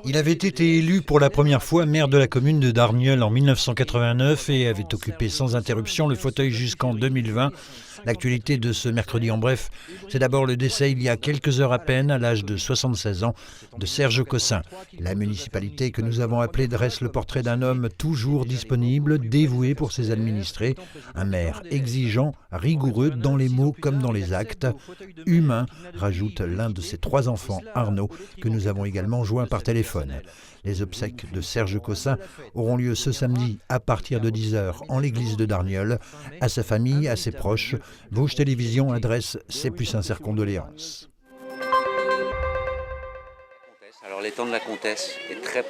Il avait été élu pour la première fois maire de la commune de Darnieulles en 1989 et avait occupé sans interruption le fauteuil jusqu'en 2020. L'actualité de ce mercredi en bref, c'est d'abord le décès il y a quelques heures à peine, à l'âge de 76 ans, de Serge Cossin. La municipalité que nous avons appelée dresse le portrait d'un homme toujours disponible, dévoué pour ses administrés, un maire exigeant, rigoureux dans les mots comme dans les actes, humain, rajoute l'un de ses 3 enfants, Arnaud, que nous avons également joint par téléphone. Les obsèques de Serge Cossin auront lieu ce samedi à partir de 10h en l'église de Darnieulles. À sa famille, à ses proches, Vosges Télévisions adresse ses plus sincères condoléances. Alors l'étang de la Comtesse est très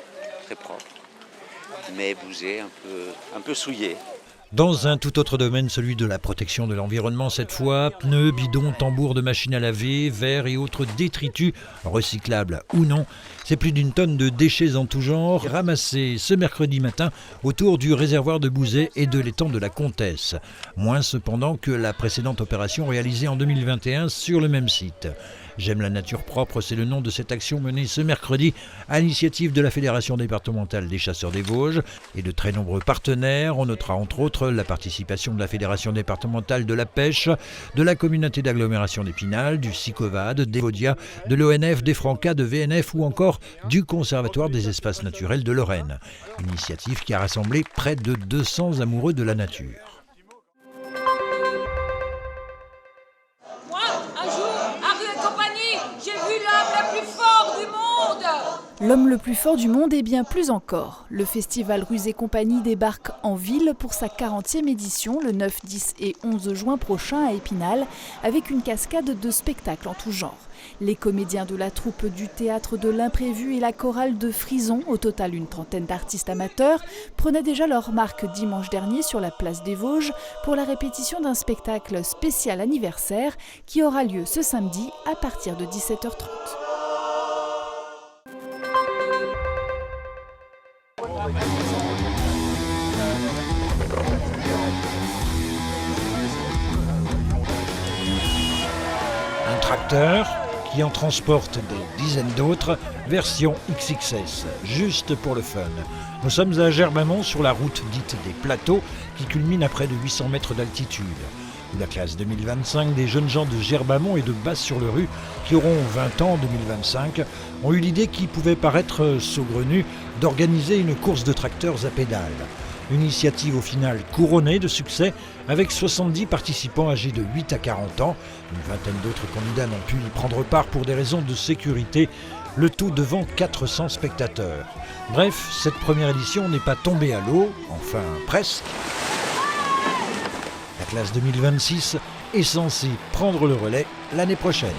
très propre, mais bousé, un peu souillé. Dans un tout autre domaine, celui de la protection de l'environnement cette fois, pneus, bidons, tambours de machines à laver, verres et autres détritus, recyclables ou non, c'est plus d'une tonne de déchets en tout genre ramassés ce mercredi matin autour du réservoir de Bouzet et de l'étang de la Comtesse. Moins cependant que la précédente opération réalisée en 2021 sur le même site. J'aime la nature propre, c'est le nom de cette action menée ce mercredi à l'initiative de la Fédération départementale des chasseurs des Vosges et de très nombreux partenaires. On notera entre autres la participation de la Fédération départementale de la pêche, de la communauté d'agglomération d'Épinal, du SICOVAD, d'Evodia, de l'ONF, des Francas, de VNF ou encore du Conservatoire des espaces naturels de Lorraine. Une initiative qui a rassemblé près de 200 amoureux de la nature. L'homme le plus fort du monde et bien plus encore. Le festival Ruse et Compagnie débarque en ville pour sa 40e édition le 9, 10 et 11 juin prochain à Épinal avec une cascade de spectacles en tout genre. Les comédiens de la troupe du théâtre de l'imprévu et la chorale de Frison, au total une trentaine d'artistes amateurs, prenaient déjà leur marque dimanche dernier sur la place des Vosges pour la répétition d'un spectacle spécial anniversaire qui aura lieu ce samedi à partir de 17h30. Un tracteur qui en transporte des dizaines d'autres, version XXS, juste pour le fun. Nous sommes à Gerbamont sur la route dite des plateaux qui culmine à près de 800 mètres d'altitude. La classe 2025 des jeunes gens de Gerbamont et de Basse-sur-le-Rue, qui auront 20 ans en 2025, ont eu l'idée qui pouvait paraître saugrenue d'organiser une course de tracteurs à pédales. Une initiative au final couronnée de succès avec 70 participants âgés de 8 à 40 ans. Une vingtaine d'autres candidats n'ont pu y prendre part pour des raisons de sécurité, le tout devant 400 spectateurs. Bref, cette première édition n'est pas tombée à l'eau, enfin presque. La classe 2026 est censée prendre le relais l'année prochaine.